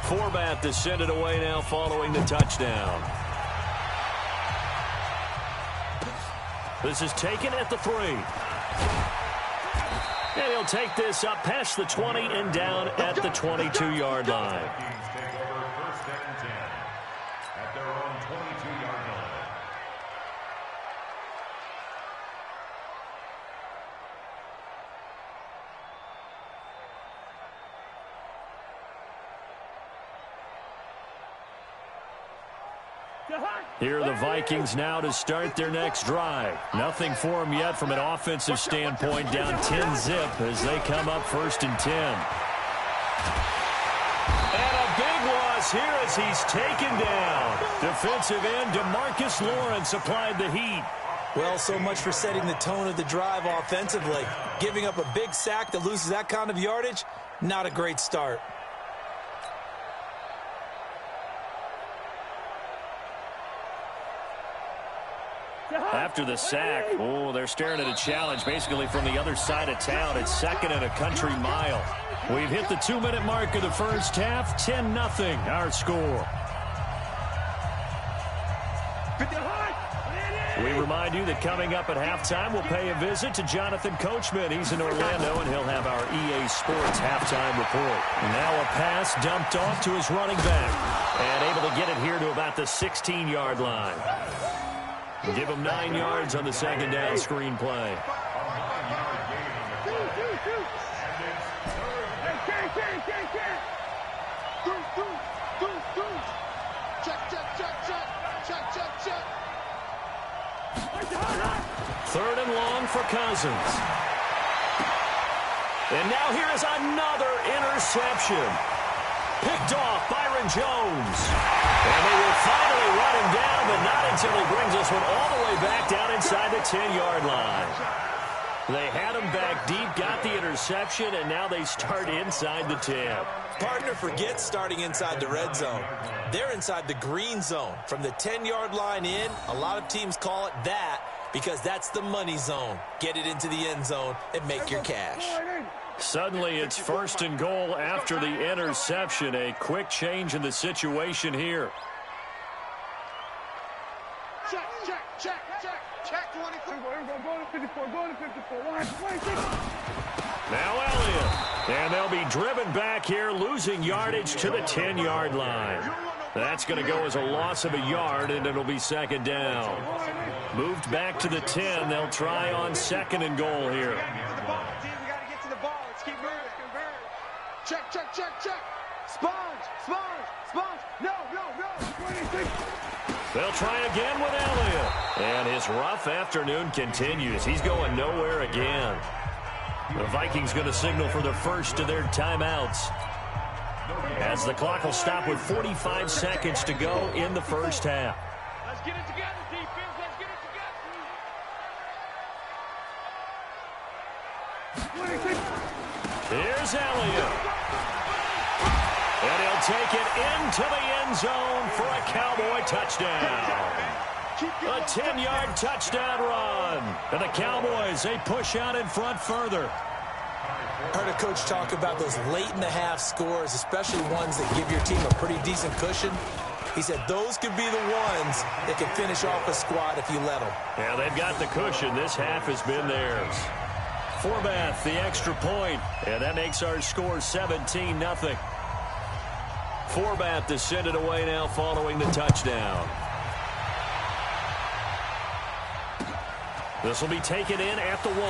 Forbat to send it away now following the touchdown. This is taken at the 3. And he'll take this up past the 20 and down at the 22-yard line. Here are the Vikings now to start their next drive. Nothing for them yet from an offensive standpoint, down 10-zip as they come up 1st and 10. And a big loss here as he's taken down. Defensive end DeMarcus Lawrence applied the heat. Well, so much for setting the tone of the drive offensively. Giving up a big sack that loses that kind of yardage, not a great start. After the sack, they're staring at a challenge basically from the other side of town. It's 2nd and a country mile. We've hit the 2-minute mark of the first half. 10-0 our score. We remind you that coming up at halftime, we'll pay a visit to Jonathan Coachman. He's in Orlando, and he'll have our EA Sports halftime report. Now a pass dumped off to his running back, and able to get it here to about the 16-yard line. Give him 9 yards on the second down screen play. Third and long for Cousins. And now here is another interception. Picked off Byron Jones. And they will finally run him down, but not until he brings this one all the way back down inside the 10-yard line. They had him back deep, got the interception, and now they start inside the 10. Partner forgets starting inside the red zone. They're inside the green zone. From the 10-yard line in, a lot of teams call it that because that's the money zone. Get it into the end zone and make your cash. Suddenly, it's 1st and goal after the interception. A quick change in the situation here. Check, check, check, check, check. 24. Go to 54, go to 54. 26. Now Elliott. And they'll be driven back here, losing yardage to the 10-yard line. That's going to go as a loss of a yard, and it'll be 2nd down. Moved back to the 10. They'll try on 2nd and goal here. Check, check, check, check. Sponge, sponge, sponge. No, no, no. 26. They'll try again with Elliott. And his rough afternoon continues. He's going nowhere again. The Vikings going to signal for the first of their timeouts, as the clock will stop with 45 seconds to go in the first half. Let's get it together, defense. Let's get it together. 26. Here's Elliott. And he'll take it into the end zone for a Cowboy touchdown. A 10-yard touchdown run. And the Cowboys, they push out in front further. Heard a coach talk about those late-in-the-half scores, especially ones that give your team a pretty decent cushion. He said those could be the ones that can finish off a squad if you let them. Yeah, they've got the cushion. This half has been theirs. Forbath, the extra point, and that makes our score 17-0. Forbath to send it away now following the touchdown. This will be taken in at the 1.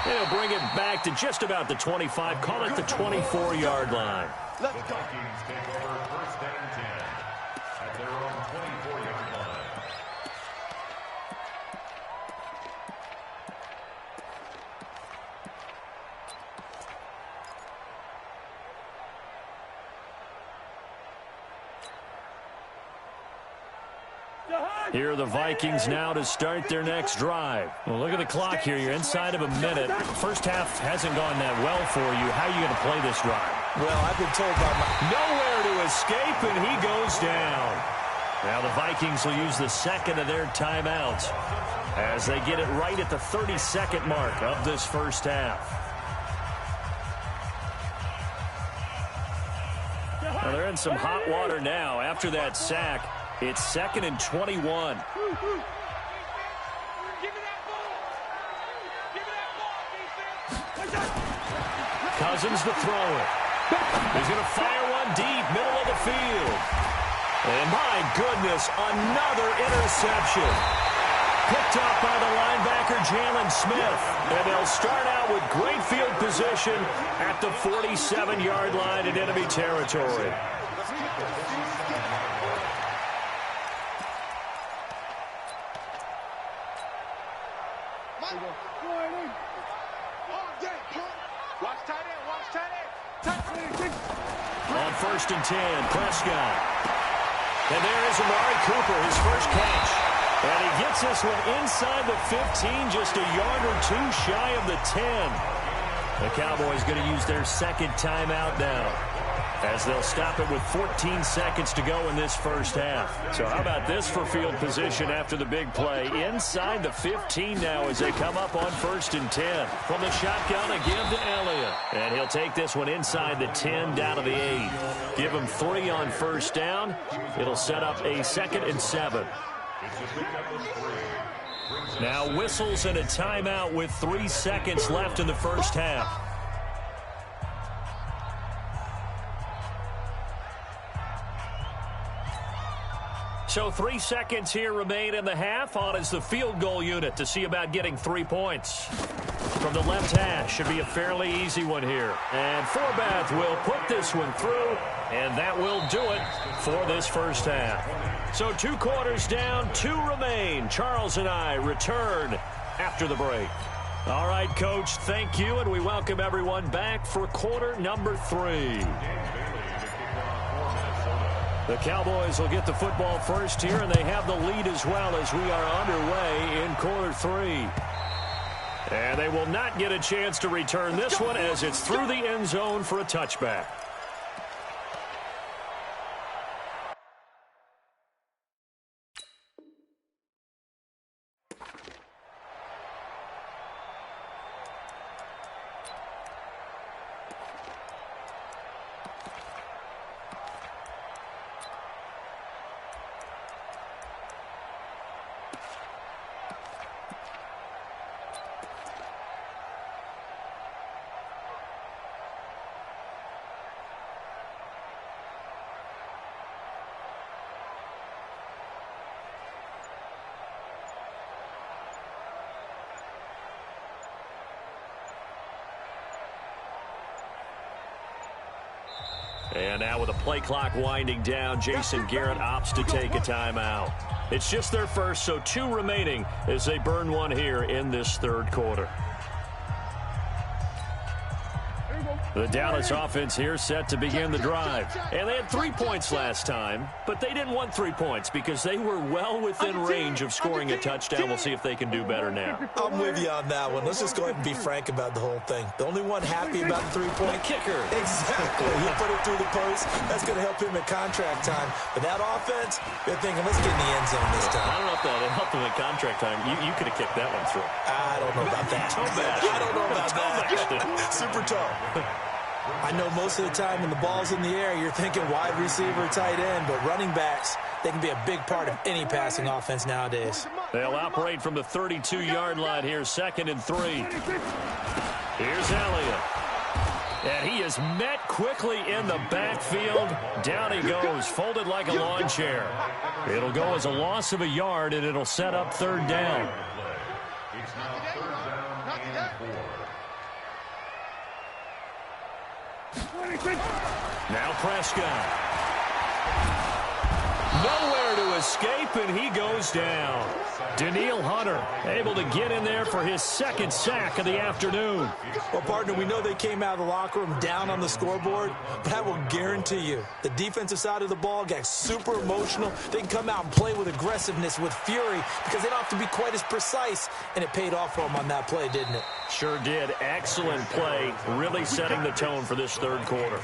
They'll bring it back to just about the 25, call it the 24-yard line. Let's go. Vikings take over 1st and 10 at their own 24-yard line. Here are the Vikings now to start their next drive. Well, look at the clock here. You're inside of a minute. First half hasn't gone that well for you. How are you going to play this drive? Well, I've been told by my... Nowhere to escape, and he goes down. Now the Vikings will use the 2nd of their timeouts as they get it right at the 32nd mark of this first half. Well, they're in some hot water now. After that sack, it's 2nd and 21. Cousins to throw it. He's going to fire one deep, middle of the field. And my goodness, another interception. Picked up by the linebacker, Jalen Smith. And they'll start out with great field position at the 47-yard line in enemy territory. On 1st and 10, Prescott. And there is Amari Cooper, his first catch. And he gets this one inside the 15, just a yard or two shy of the 10. The Cowboys going to use their second timeout now, as they'll stop it with 14 seconds to go in this first half. So how about this for field position after the big play? Inside the 15 now as they come up on 1st and 10. From the shotgun, a give to Elliott. And he'll take this one inside the 10 down to the 8. Give him 3 on 1st down. It'll set up a 2nd and 7. Now whistles and a timeout with 3 seconds left in the first half. So 3 seconds here remain in the half. On is the field goal unit to see about getting 3 points. From the left hash, should be a fairly easy one here. And Forbath will put this one through, and that will do it for this first half. So 2 quarters down, 2 remain. Charles and I return after the break. All right, Coach, thank you, and we welcome everyone back for quarter number 3. The Cowboys will get the football first here, and they have the lead as well as we are underway in quarter 3. And they will not get a chance to return this one as it's through the end zone for a touchback. And now with the play clock winding down, Jason Garrett opts to take a timeout. It's just their first, so 2 remaining as they burn one here in this third quarter. The Dallas offense here set to begin the drive. And they had 3 points last time, but they didn't want 3 points because they were well within range of scoring a touchdown. We'll see if they can do better now. I'm with you on that one. Let's just go ahead and be frank about the whole thing. The only one happy about the 3-point kicker. Exactly. He'll put it through the post. That's going to help him at contract time. But that offense, they're thinking, let's get in the end zone this time. I don't know if that helped him at contract time. You could have kicked that one through. I don't know about that. I don't know about that. Super tall. I know most of the time when the ball's in the air, you're thinking wide receiver, tight end, but running backs, they can be a big part of any passing offense nowadays. They'll operate from the 32-yard line here, 2nd and 3. Here's Elliott. And he is met quickly in the backfield. Down he goes, folded like a lawn chair. It'll go as a loss of a yard, and it'll set up 3rd down. It's now 3rd down and 4. Now Prescott. Nowhere to escape, and he goes down. Danielle Hunter able to get in there for his 2nd sack of the afternoon. Well, partner, we know they came out of the locker room down on the scoreboard, but I will guarantee you the defensive side of the ball got super emotional. They can come out and play with aggressiveness, with fury, because they don't have to be quite as precise, and it paid off for them on that play, didn't it? Sure did. Excellent play, really setting the tone for this third quarter.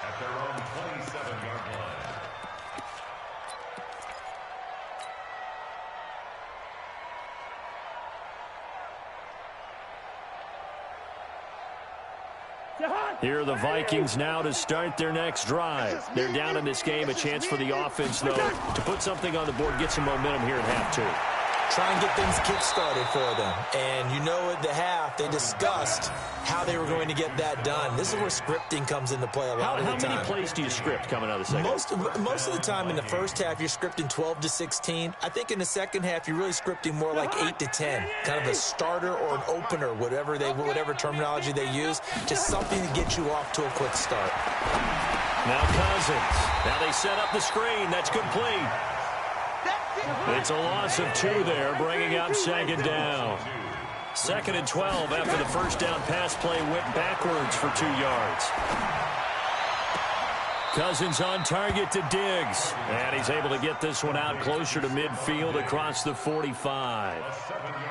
At their own 27-yard line. Here are the Vikings now to start their next drive. They're down in this game. A chance for the offense, though, to put something on the board, get some momentum here at half two. Try and get things kick-started for them. And you know at the half, they discussed how they were going to get that done. This is where scripting comes into play a lot of the time. How many plays do you script coming out of the second? Most of the time in the first half, you're scripting 12 to 16. I think in the second half, you're really scripting more like 8 to 10. Kind of a starter or an opener, whatever terminology they use. Just something to get you off to a quick start. Now Cousins. Now they set up the screen. That's complete. It's a loss of 2 there, bringing up second down. 2nd and 12 after the first down pass play went backwards for 2 yards. Cousins on target to Diggs. And he's able to get this one out closer to midfield across the 45.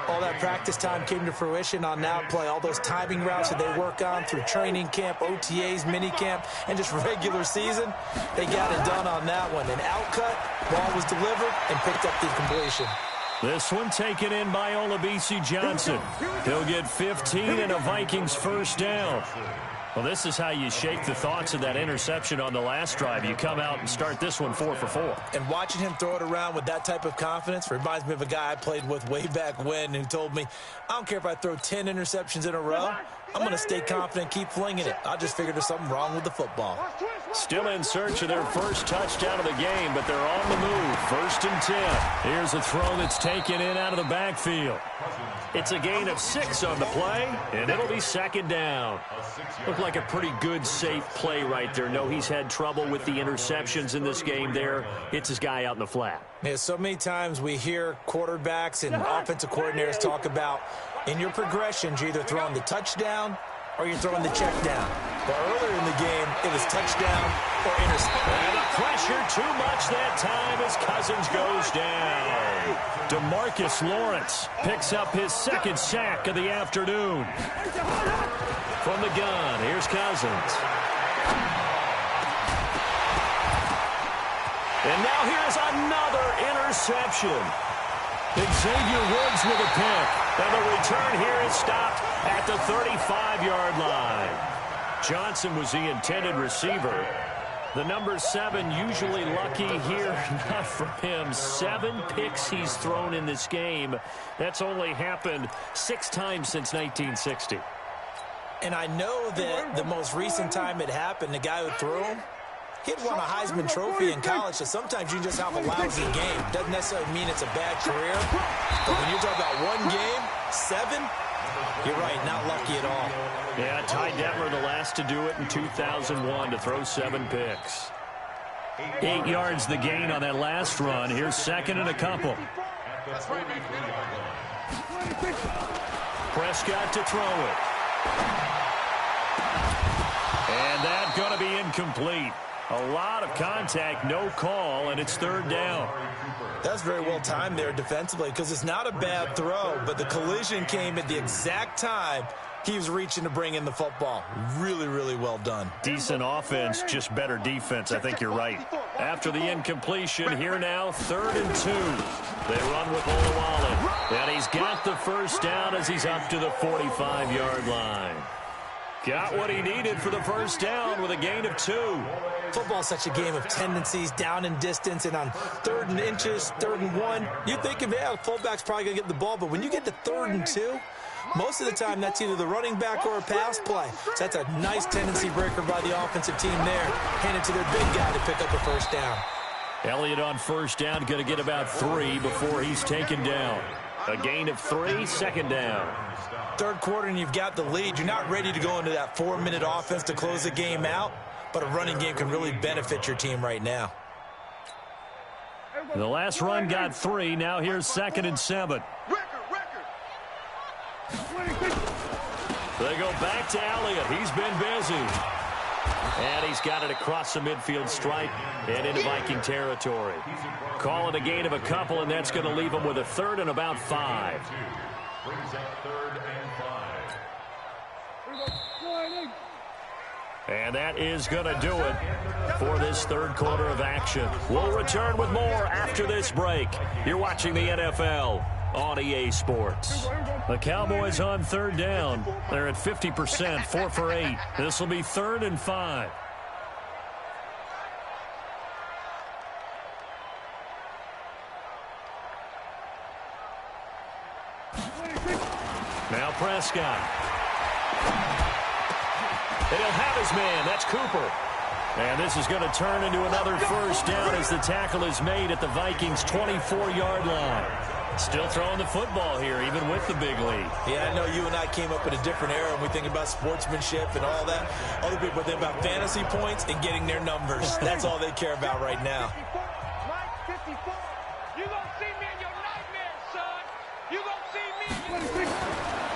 All that practice time came to fruition on that play. All those timing routes that they work on through training camp, OTAs, minicamp, and just regular season, they got it done on that one. An outcut, ball was delivered, and picked up the completion. This one taken in by Olabisi Johnson. He'll get 15 and a Vikings first down. Well, this is how you shake the thoughts of that interception on the last drive. You come out and start this one 4 for 4. And watching him throw it around with that type of confidence reminds me of a guy I played with way back when who told me, I don't care if I throw 10 interceptions in a row. I'm going to stay confident, keep flinging it. I just figured there's something wrong with the football. Still in search of their first touchdown of the game, but they're on the move. 1st and 10. Here's a throw that's taken in out of the backfield. It's a gain of 6 on the play, and it'll be 2nd down. Looked like a pretty good, safe play right there. No, he's had trouble with the interceptions in this game there. It's his guy out in the flat. Yeah, so many times we hear quarterbacks and offensive coordinators talk about in your progressions, you're either throwing the touchdown or you're throwing the check down. But earlier in the game, it was touchdown or interception. And the pressure too much that time as Cousins goes down. DeMarcus Lawrence picks up his 2nd sack of the afternoon. From the gun, here's Cousins. And now here's another interception. Xavier Woods with a pick. And the return here is stopped at the 35-yard line. Johnson was the intended receiver. The number 7 usually lucky here, not for him. 7 picks he's thrown in this game. That's only happened 6 times since 1960. And I know that the most recent time it happened, the guy who threw him, he'd won a Heisman Trophy in college, so sometimes you just have a lousy game. Doesn't necessarily mean it's a bad career. But when you're talking about one game, 7, you're right, not lucky at all. Yeah, Ty Detmer, the last to do it in 2001, to throw 7 picks. 8 yards the gain on that last run. Here's 2nd and a couple. Prescott to throw it. And that's going to be incomplete. A lot of contact, no call, and it's 3rd down. That's very well timed there defensively because it's not a bad throw, but the collision came at the exact time he was reaching to bring in the football. Really, really well done. Decent offense, just better defense. I think you're right. After the incompletion, here now, 3rd and 2. They run with Olawale. And he's got the first down as he's up to the 45-yard line. Got what he needed for the first down with a gain of 2. Football's such a game of tendencies, down and distance, and on 3rd and inches, 3rd and 1, you think, yeah, fullback's probably going to get the ball, but when you get to 3rd and 2, most of the time that's either the running back or a pass play. So that's a nice tendency breaker by the offensive team there. Hand it to their big guy to pick up a first down. Elliott on first down, going to get about 3 before he's taken down. A gain of 3, 2nd down. 3rd quarter and you've got the lead. You're not ready to go into that 4-minute offense to close the game out, but a running game can really benefit your team right now. The last run got 3. Now here's 2nd and 7. They go back to Elliott. He's been busy. And he's got it across the midfield stripe and into Viking territory. Call it a gain of a couple, and that's going to leave him with a 3rd and about 5. Brings up 3rd and 5. And that is going to do it for this 3rd quarter of action. We'll return with more after this break. You're watching the NFL on EA Sports. The Cowboys on third down. They're at 50%, 4 for 8. This will be 3rd and 5. Now Prescott. And he'll have his man. That's Cooper. And this is going to turn into another first down as the tackle is made at the Vikings' 24-yard line. Still throwing the football here, even with the big lead. Yeah, I know you and I came up in a different era, and we think about sportsmanship and all that. Other people think about fantasy points and getting their numbers. That's all they care about right now.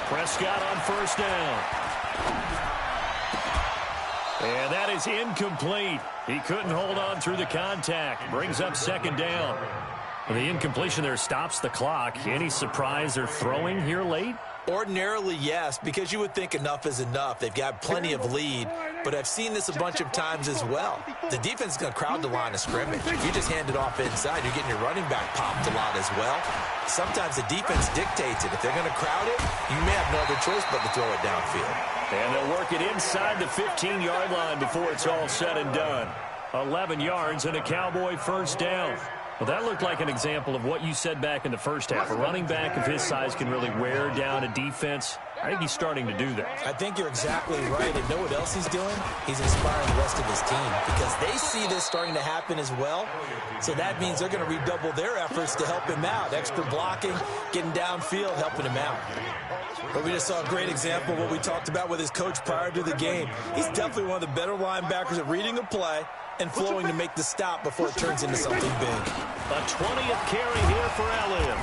Prescott on first down. And that is incomplete. He couldn't hold on through the contact. Brings up 2nd down. The incompletion there stops the clock. Any surprise they're throwing here late? Ordinarily, yes, because you would think enough is enough. They've got plenty of lead, but I've seen this a bunch of times as well. The defense is going to crowd the line of scrimmage. If you just hand it off inside, you're getting your running back popped a lot as well. Sometimes the defense dictates it. If they're going to crowd it, you may have no other choice but to throw it downfield. And they'll work it inside the 15-yard line before it's all said and done. 11 yards and a Cowboy first down. Well, that looked like an example of what you said back in the first half. A running back of his size can really wear down a defense. I think he's starting to do that. I think you're exactly right. And know what else he's doing? He's inspiring the rest of his team because they see this starting to happen as well. So that means they're going to redouble their efforts to help him out. Extra blocking, getting downfield, helping him out. But we just saw a great example of what we talked about with his coach prior to the game. He's definitely one of the better linebackers at reading a play and flowing to make the stop before it turns into something big. A 20th carry here for Elliott.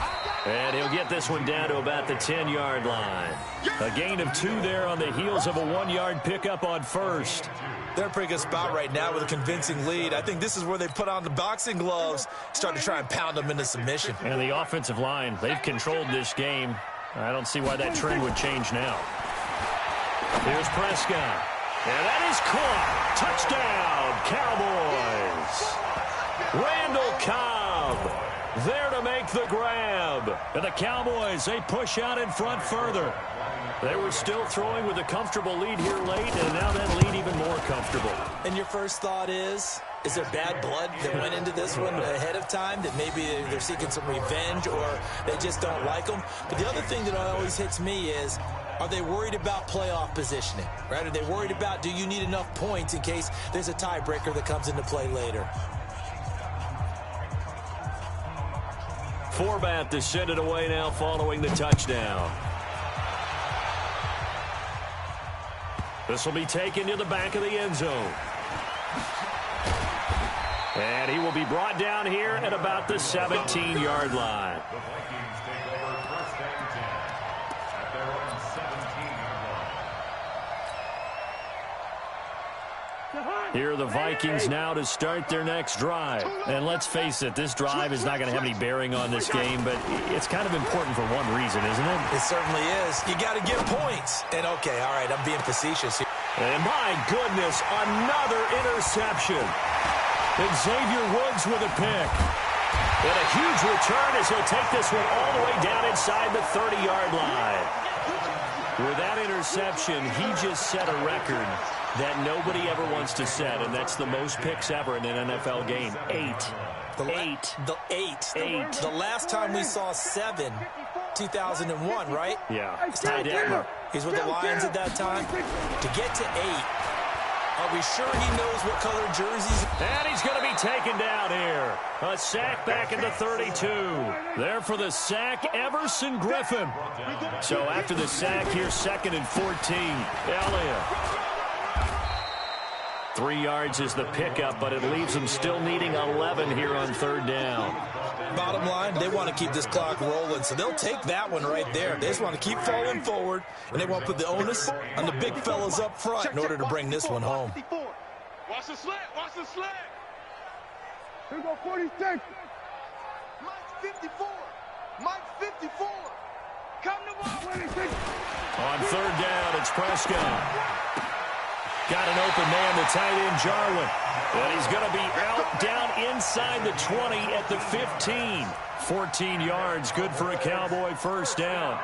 And he'll get this one down to about the 10-yard line. A gain of 2 there on the heels of a 1-yard pickup on first. They're in a pretty good spot right now with a convincing lead. I think this is where they put on the boxing gloves, start to try and pound them into submission. And the offensive line, they've controlled this game. I don't see why that trend would change now. Here's Prescott. And that is caught. Touchdown, Cowboys. Randall Cobb there to make the grab. And the Cowboys, they push out in front further. They were still throwing with a comfortable lead here late, and now that lead even more comfortable. And your first thought is there bad blood that went into this one ahead of time, that maybe they're seeking some revenge or they just don't like them? But the other thing that always hits me is, are they worried about playoff positioning, right? Are they worried about, do you need enough points in case there's a tiebreaker that comes into play later? Forbat to send it away now following the touchdown. This will be taken to the back of the end zone. And he will be brought down here at about the 17-yard line. The Vikings take over 1st and 10 at their own 17-yard line. Here are the Vikings now to start their next drive. And let's face it, this drive is not going to have any bearing on this game, but it's kind of important for one reason, isn't it? It certainly is. You got to get points. And okay, all right, I'm being facetious here. And my goodness, another interception. And Xavier Woods with a pick. And a huge return as he'll take this one all the way down inside the 30-yard line. With that interception, he just set a record that nobody ever wants to set, and that's the most picks ever in an NFL game. 8. The last time we saw 7, 2001, right? Yeah. It's Ty Detmer. He's with the Lions at that time. To get to 8, are we sure he knows what color jerseys? And he's going to be taken down here. A sack back at the 32. There for the sack, Everson Griffin. So after the sack here, 2nd and 14. Elliott. 3 yards is the pickup, but it leaves them still needing 11 here on 3rd down. Bottom line, they want to keep this clock rolling, so they'll take that one right there. They just want to keep falling forward, and they want to put the onus on the big fellas up front in order to bring this one home. Watch the slant, watch the slant. Here we go, 46. Mike 54. Mike 54. Come to ball. 26. On 3rd down, it's Prescott. Got an open man, the tight end, Jarwin. And he's going to be out down inside the 20 at the 15. 14 yards, good for a Cowboy first down.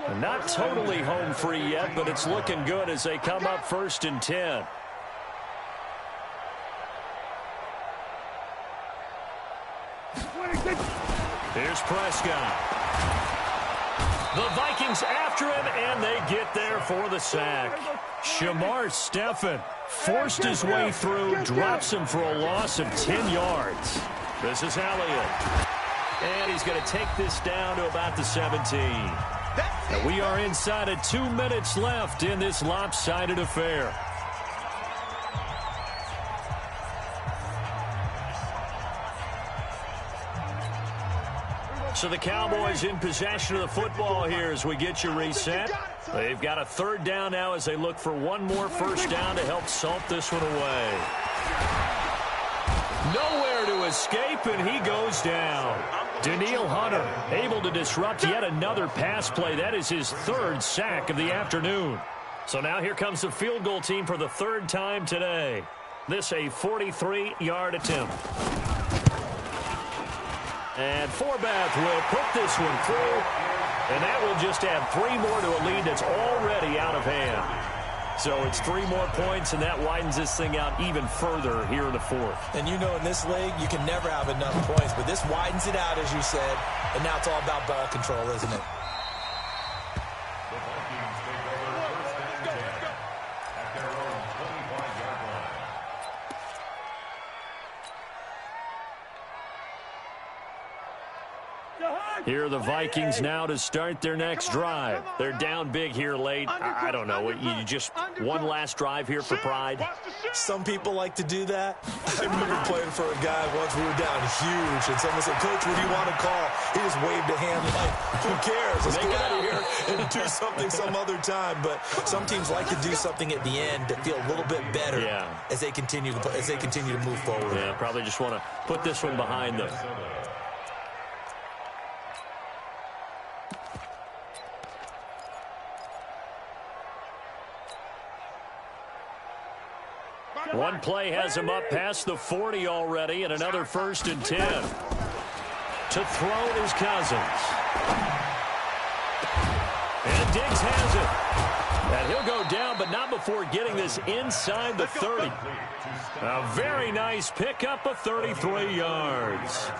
And not totally home free yet, but it's looking good as they come up 1st and 10. Here's Prescott. The Vikings after him, and they get there for the sack. Shamar Stephen forced his way through, drops him for a loss of 10 yards. This is Elliott. And he's going to take this down to about the 17. And we are inside of 2 minutes left in this lopsided affair. So the Cowboys in possession of the football here as we get you reset. They've got a 3rd down now as they look for one more first down to help salt this one away. Nowhere to escape, and he goes down. Daniil Hunter able to disrupt yet another pass play. That is his 3rd sack of the afternoon. So now here comes the field goal team for the 3rd time today. This a 43-yard attempt. And Forbath will put this one through, and that will just add 3 more to a lead that's already out of hand. So it's 3 more points, and that widens this thing out even further here in the 4th. And you know in this league, you can never have enough points, but this widens it out, as you said, and now it's all about ball control, isn't it? The Vikings take over 1st and 10 at their own 25-yard line. Here are the Vikings now to start their next drive. They're down big here late. I don't know. You just one last drive here for pride? Some people like to do that. I remember playing for a guy once. We were down huge, and someone said, "Coach, what do you want to call?" He just waved a hand like, "Who cares? Let's get out of here and do something some other time." But some teams like to do something at the end to feel a little bit better as they continue to move forward. Yeah, probably just want to put this one behind them. One play has him up past the 40 already, and another 1st and 10. To throw is Cousins. And Diggs has it. And he'll go down, but not before getting this inside the 30. A very nice pickup of 33 yards.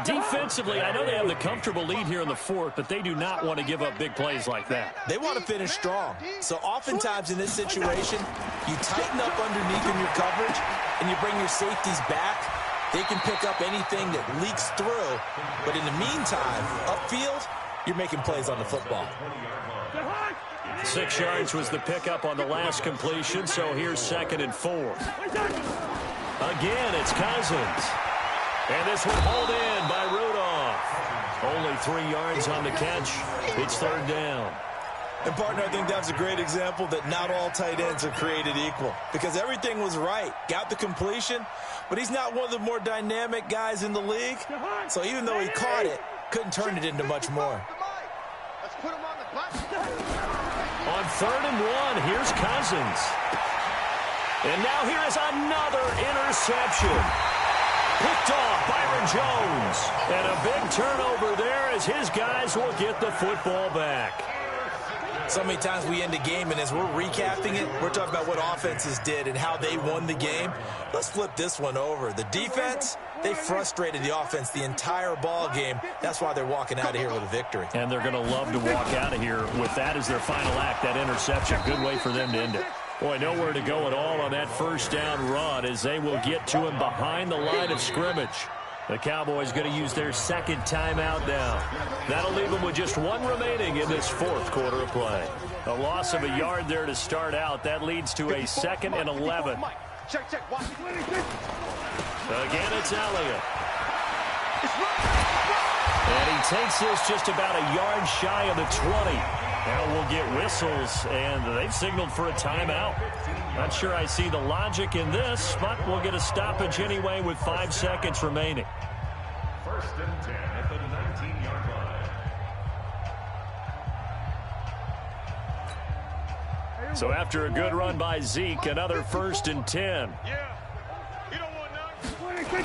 Defensively, I know they have the comfortable lead here in the 4th, but they do not want to give up big plays like that. They want to finish strong. So oftentimes in this situation, you tighten up underneath in your coverage, and you bring your safeties back. They can pick up anything that leaks through. But in the meantime, upfield, you're making plays on the football. 6 yards was the pickup on the last completion, so here's 2nd and 4. Again, it's Cousins. And this one hauled in by Rudolph. Only 3 yards on the catch. It's 3rd down. And, partner, I think that's a great example that not all tight ends are created equal. Because everything was right. Got the completion, but he's not one of the more dynamic guys in the league. So even though he caught it, couldn't turn it into much more. On 3rd and 1, here's Cousins. And now here is another interception. Picked off Byron Jones. And a big turnover there as his guys will get the football back. So many times we end a game, and as we're recapping it, we're talking about what offenses did and how they won the game. Let's flip this one over. The defense, they frustrated the offense the entire ball game. That's why they're walking out of here with a victory. And they're going to love to walk out of here with that as their final act, that interception. Good way for them to end it. Boy, nowhere to go at all on that 1st down run as they will get to him behind the line of scrimmage. The Cowboys going to use their 2nd timeout now. That'll leave them with just 1 remaining in this 4th quarter of play. A loss of a yard there to start out. That leads to a 2nd and 11. Again, it's Elliott. And he takes this just about a yard shy of the 20. Now we'll get whistles, and they've signaled for a timeout. Not sure I see the logic in this, but we'll get a stoppage anyway with 5 seconds remaining. 1st and 10 at the 19-yard line. So after a good run by Zeke, another 1st and 10. Yeah. You don't want none.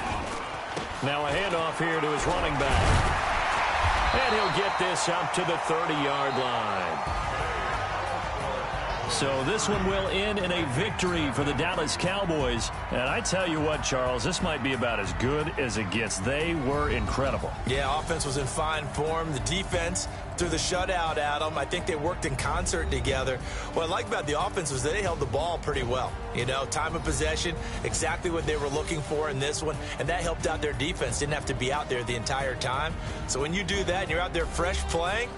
Now a handoff here to his running back. And he'll get this up to the 30-yard line. So this one will end in a victory for the Dallas Cowboys. And I tell you what, Charles, this might be about as good as it gets. They were incredible. Yeah, offense was in fine form. The defense threw the shutout at them. I think they worked in concert together. What I like about the offense was they held the ball pretty well. You know, time of possession, exactly what they were looking for in this one. And that helped out their defense. Didn't have to be out there the entire time. So when you do that and you're out there fresh playing,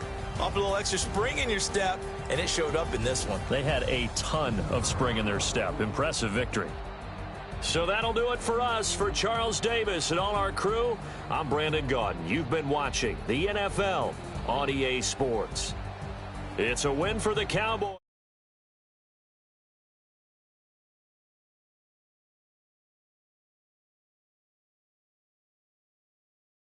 up a little extra spring in your step, and it showed up in this one. They had a ton of spring in their step. Impressive victory. So that'll do it for us. For Charles Davis and all our crew, I'm Brandon Gaudin. You've been watching the NFL on EA Sports. It's a win for the Cowboys.